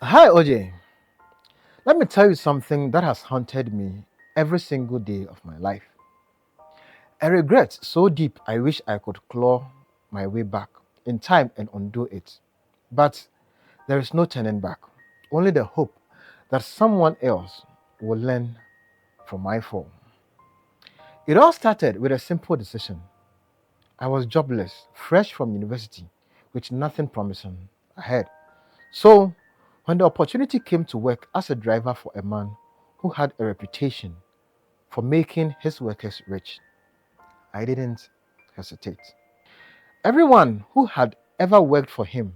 Hi, OJ. Let me tell you something that has haunted me every single day of my life. A regret so deep I wish I could claw my way back in time and undo it. But there is no turning back, only the hope that someone else will learn from my fall. It all started with a simple decision. I was jobless, fresh from university, with nothing promising ahead. So, when the opportunity came to work as a driver for a man who had a reputation for making his workers rich, I didn't hesitate. Everyone who had ever worked for him,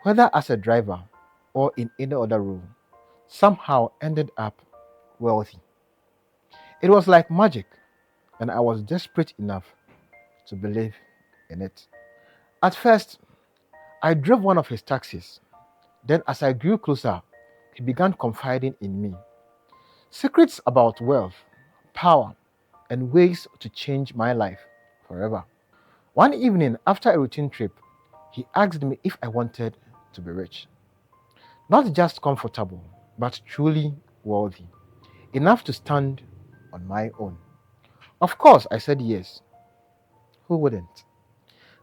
whether as a driver or in any other role, somehow ended up wealthy. It was like magic, and I was desperate enough to believe in it. At first, I drove one of his taxis. Then, as I grew closer, he began confiding in me secrets about wealth, power, and ways to change my life forever. One evening after a routine trip, he asked me if I wanted to be rich. Not just comfortable, but truly wealthy, enough to stand on my own. Of course, I said yes. Who wouldn't?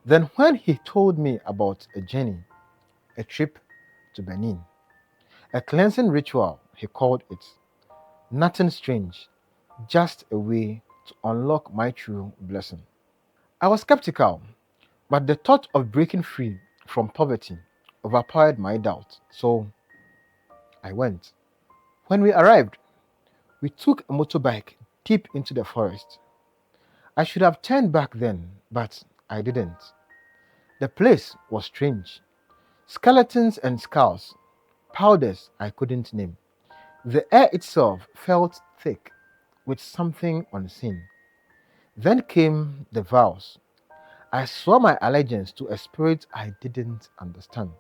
Then, when he told me about a journey, a trip to Benin, a cleansing ritual, he called it, nothing strange, just a way to unlock my true blessing. I was skeptical, but the thought of breaking free from poverty overpowered my doubt, so I went. When we arrived, we took a motorbike deep into the forest. I should have turned back then, but I didn't. The place was strange. Skeletons and skulls, powders I couldn't name. The air itself felt thick with something unseen. Then came the vows. I swore my allegiance to a spirit I didn't understand,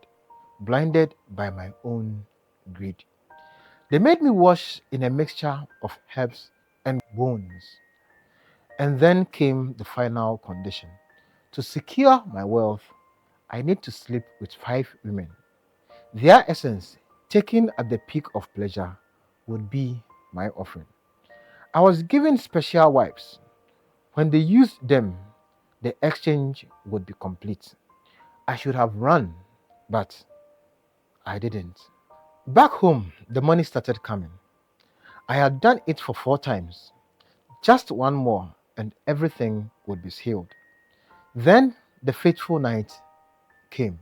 blinded by my own greed. They made me wash in a mixture of herbs and bones. And then came the final condition. To secure my wealth, I need to sleep with 5 women. Their essence, taken at the peak of pleasure, would be my offering. I was given special wipes. When they used them, the exchange would be complete. I should have run, but I didn't. Back home, the money started coming. I had done it for 4 times. Just one more, and everything would be sealed. Then the fateful night came.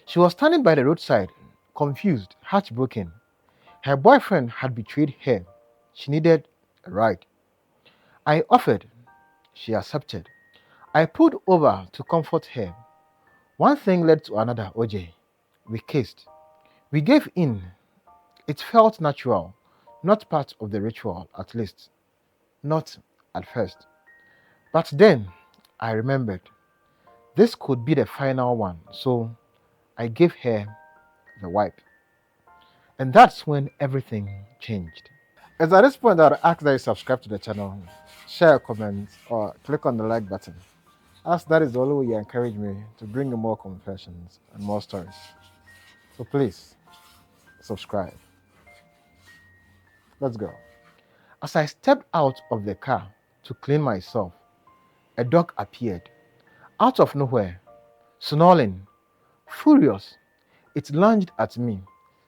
She was standing by the roadside, confused, heartbroken. Her boyfriend had betrayed her. She needed a ride. I offered. She accepted. I pulled over to comfort her. One thing led to another, OJ. We kissed. We gave in. It felt natural, not part of the ritual, at least. Not at first. But then I remembered this could be the final one, so I gave her the wipe. And that's when everything changed. It's at this point that I ask that you subscribe to the channel, share a comment, or click on the like button, as that is the only way you encourage me to bring you more confessions and more stories. So please, subscribe. Let's go. As I stepped out of the car to clean myself, a dog appeared out of nowhere, snarling, furious. It lunged at me,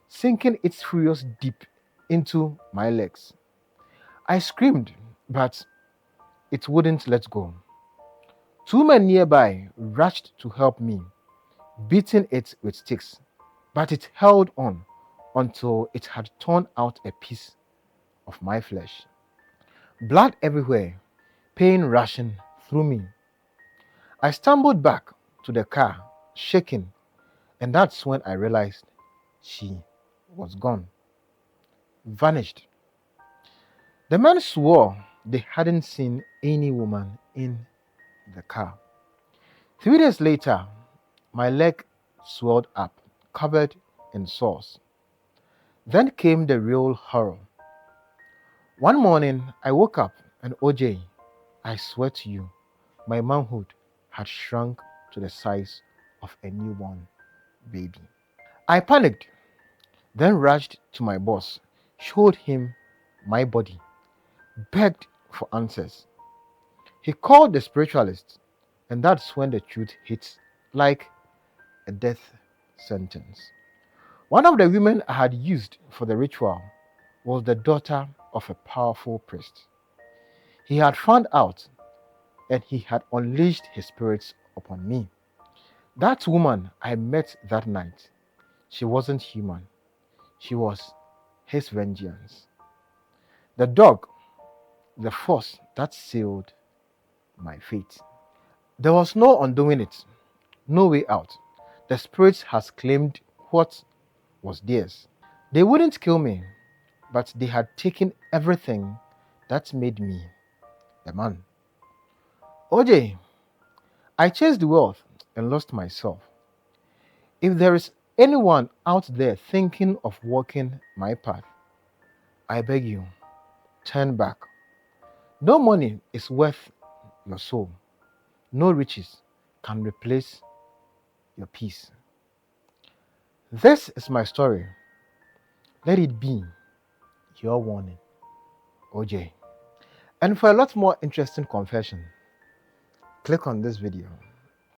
sinking its furious deep into my legs. I screamed, but it wouldn't let go. 2 men nearby rushed to help me, beating it with sticks, but it held on until it had torn out a piece of my flesh. Blood everywhere, pain rushing through me. I stumbled back to the car, shaking, and that's when I realized she was gone, vanished. The men swore they hadn't seen any woman in the car. 3 days later, my leg swelled up, covered in sores. Then came the real horror. One morning, I woke up and OJ, I swear to you, my manhood had shrunk to the size of a newborn baby. I panicked. then rushed to my boss, showed him my body, begged for answers. He called the spiritualist, and that's when the truth hits like a death sentence. One of the women I had used for the ritual was the daughter of a powerful priest. He had found out and he had unleashed his spirits upon me. That woman I met that night, she wasn't human. She was his vengeance. The dog, the force that sealed my fate. There was no undoing it, no way out. The spirit has claimed what was theirs. They wouldn't kill me, but they had taken everything that made me a man. OJ, I chased wealth and lost myself. If there is anyone out there thinking of walking my path, I beg you, turn back. No money is worth your soul. No riches can replace your peace. This is my story. Let it be your warning, OJ. And for a lot more interesting confession, click on this video.